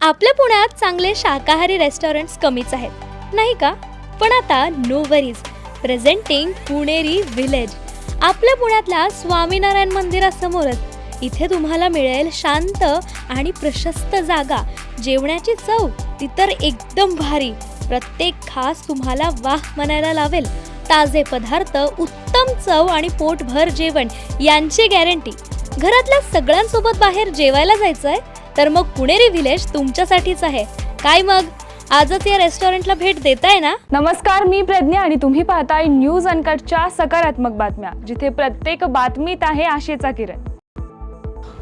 आपल्या पुण्यात चांगले शाकाहारी रेस्टॉरंट्स कमीच आहेत नाही का? पण आता नो वरीज, प्रेझेंटिंग पुणेरी विलेज. आपल्या पुण्यातल्या स्वामीनारायण मंदिरासमोरच इथे तुम्हाला मिळेल शांत आणि प्रशस्त जागा. जेवणाची चव ती तर एकदम भारी. प्रत्येक खास तुम्हाला वाह म्हणायला लावेल. ताजे पदार्थ, उत्तम चव आणि पोटभर जेवण यांची गॅरंटी. घरातल्या सगळ्यांसोबत बाहेर जेवायला जायचंय तर मग पुणेरी विलेज तुमच्यासाठीच आहे. काय मग आजच या रेस्टॉरंटला भेट देताय ना? नमस्कार, मी प्रज्ञा आणि तुम्ही पाहताय न्यूज अनकटच्या सकारात्मक बातम्या, जिथे प्रत्येक बातमीत आहे आशेचा किरण.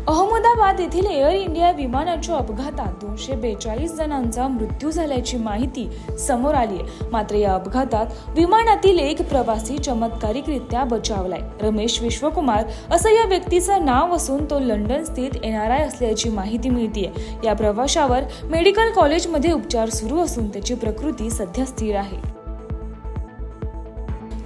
अहमदाबाद येथील एअर इंडिया विमानाच्या अपघातात 242 जणांचा मृत्यू झाल्याची माहिती समोर आली आहे. मात्र या अपघातात विमानातील एक प्रवासी चमत्कारिकरित्या बचावलाय. रमेश विश्वकुमार असं या व्यक्तीचं नाव असून तो लंडन स्थित NRI असल्याची माहिती मिळतेय. या प्रवाशावर मेडिकल कॉलेजमध्ये उपचार सुरू असून त्याची प्रकृती सध्या स्थिर आहे.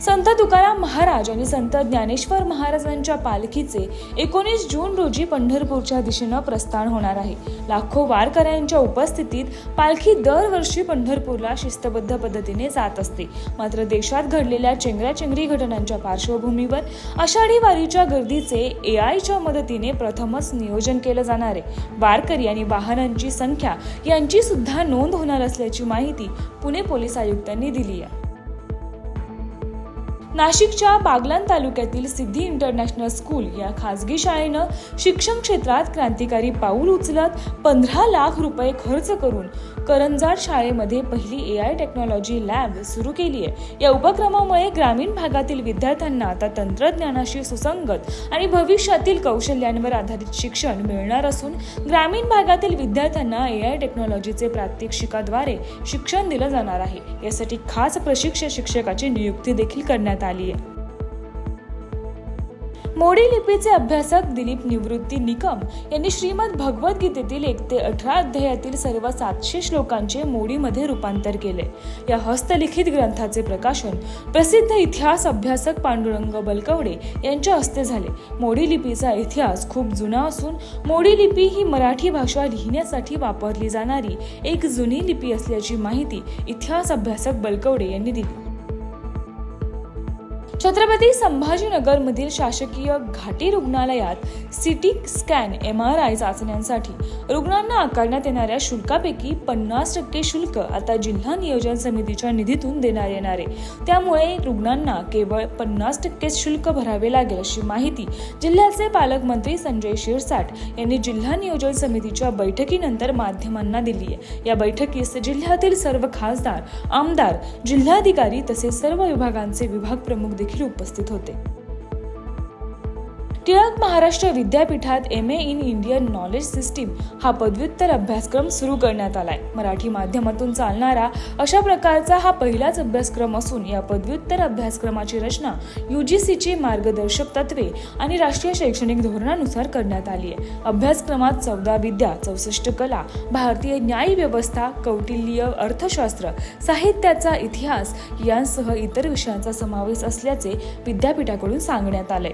संत तुकाराम महाराज आणि संत ज्ञानेश्वर महाराजांच्या पालखीचे 19 जून रोजी पंढरपूरच्या दिशेनं प्रस्थान होणार आहे. लाखो वारकऱ्यांच्या उपस्थितीत पालखी दरवर्षी पंढरपूरला शिस्तबद्ध पद्धतीने जात असते. मात्र देशात घडलेल्या चेंगराचेंगरी घटनांच्या पार्श्वभूमीवर आषाढी वारीच्या गर्दीचे AI च्या मदतीने प्रथमच नियोजन केलं जाणार आहे. वारकरी आणि वाहनांची संख्या यांची सुद्धा नोंद होणार असल्याची माहिती पुणे पोलीस आयुक्तांनी दिली आहे. नाशिकच्या बागलाण तालुक्यातील सिद्धी इंटरनॅशनल स्कूल या खासगी शाळेनं शिक्षण क्षेत्रात क्रांतिकारी पाऊल उचलत 15 लाख रुपये खर्च करून करंजाड शाळेमध्ये पहिली AI टेक्नॉलॉजी लॅब सुरू केली आहे. या उपक्रमामुळे ग्रामीण भागातील विद्यार्थ्यांना आता तंत्रज्ञानाशी सुसंगत आणि भविष्यातील कौशल्यांवर आधारित शिक्षण मिळणार असून ग्रामीण भागातील विद्यार्थ्यांना AI टेक्नॉलॉजीचे प्रात्यक्षिकाद्वारे शिक्षण दिलं जाणार आहे. यासाठी खास प्रशिक्षक शिक्षकाची नियुक्ती देखील करण्यात आली आहे. मोडी लिपीचे अभ्यासक दिलीप निवृत्ती निकम यांनी श्रीमद भगवद्गीतेतील 1 ते 18 अध्यायातील सर्व 700 श्लोकांचे मोडीमध्ये रूपांतर केले. या हस्तलिखित ग्रंथाचे प्रकाशन प्रसिद्ध इतिहास अभ्यासक पांडुरंग बलकवडे यांच्या हस्ते झाले. मोडी लिपीचा इतिहास खूप जुना असून मोडी लिपी ही मराठी भाषा लिहिण्यासाठी वापरली जाणारी एक जुनी लिपी असल्याची माहिती इतिहास अभ्यासक बलकवडे यांनी दिली. छत्रपती संभाजीनगर मधील शासकीय घाटी रुग्णालयात CT स्कॅन MRI चाचण्यांसाठी रुग्णांना आकारण्यात येणाऱ्या शुल्कापैकी 50% शुल्क आता जिल्हा नियोजन समितीच्या निधीतून देण्यात येणार आहे. त्यामुळे रुग्णांना केवळ 50% शुल्क भरावे लागेल अशी माहिती जिल्ह्याचे पालकमंत्री संजय शिरसाट यांनी जिल्हा नियोजन समितीच्या बैठकीनंतर माध्यमांना दिली आहे. या बैठकीस जिल्ह्यातील सर्व खासदार, आमदार, जिल्हाधिकारी तसेच सर्व विभागांचे विभाग प्रमुख देखील उपस्थित होते. टिळक महाराष्ट्र विद्यापीठात MA in Indian knowledge system हा पदव्युत्तर अभ्यासक्रम सुरू करण्यात आलाय. मराठी माध्यमातून चालणारा अशा प्रकारचा हा पहिलाच अभ्यासक्रम असून या पदव्युत्तर अभ्यासक्रमाची रचना UGCची मार्गदर्शक तत्वे आणि राष्ट्रीय शैक्षणिक धोरणानुसार करण्यात आली आहे. अभ्यासक्रमात 14 विद्या, 64 कला, भारतीय न्याय व्यवस्था, कौटिल्य, अर्थशास्त्र, साहित्याचा इतिहास यांसह इतर विषयांचा समावेश असल्याचे विद्यापीठाकडून सांगण्यात आले.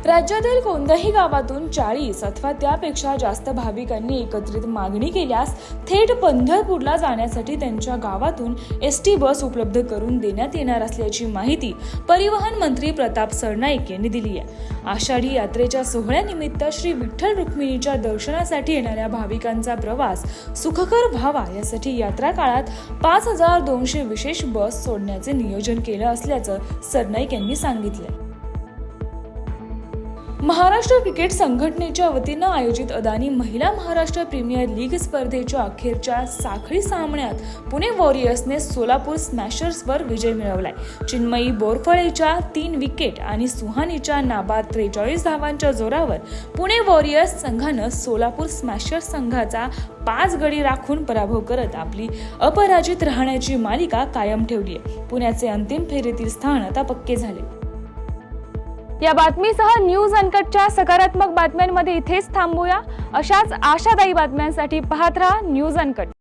राज्यातील कोणत्याही गावातून 40 अथवा त्यापेक्षा जास्त भाविकांनी एकत्रित मागणी केल्यास थेट पंढरपूरला जाण्यासाठी त्यांच्या गावातून ST बस उपलब्ध करून देण्यात येणार असल्याची माहिती परिवहन मंत्री प्रताप सरनाईक यांनी दिली आहे. आषाढी यात्रेच्या सोहळ्यानिमित्त श्री विठ्ठल रुक्मिणीच्या दर्शनासाठी येणाऱ्या भाविकांचा प्रवास सुखकर व्हावा यासाठी यात्रा काळात 5200 विशेष बस सोडण्याचे नियोजन केलं असल्याचं सरनाईक यांनी सांगितलं. महाराष्ट्र क्रिकेट संघटनेच्या वतीनं आयोजित अदानी महिला महाराष्ट्र प्रीमियर लीग स्पर्धेच्या अखेरच्या साखळी सामन्यात पुणे वॉरियर्सने सोलापूर स्मॅशर्सवर विजय मिळवलाय. चिन्मयी बोरफळेच्या 3 विकेट आणि सुहानीच्या नाबाद 43 धावांच्या जोरावर पुणे वॉरियर्स संघानं सोलापूर स्मॅशर्स संघाचा 5 गडी राखून पराभव करत आपली अपराजित राहण्याची मालिका कायम ठेवली आहे. पुण्याचे अंतिम फेरीतील स्थान आता पक्के झाले. या बातमीसह न्यूज अनकटच्या सकारात्मक बातम्यांमध्ये इथेच थांबूया. अशाच आशादायी बातम्यांसाठी पाहत रहा न्यूज अनकट.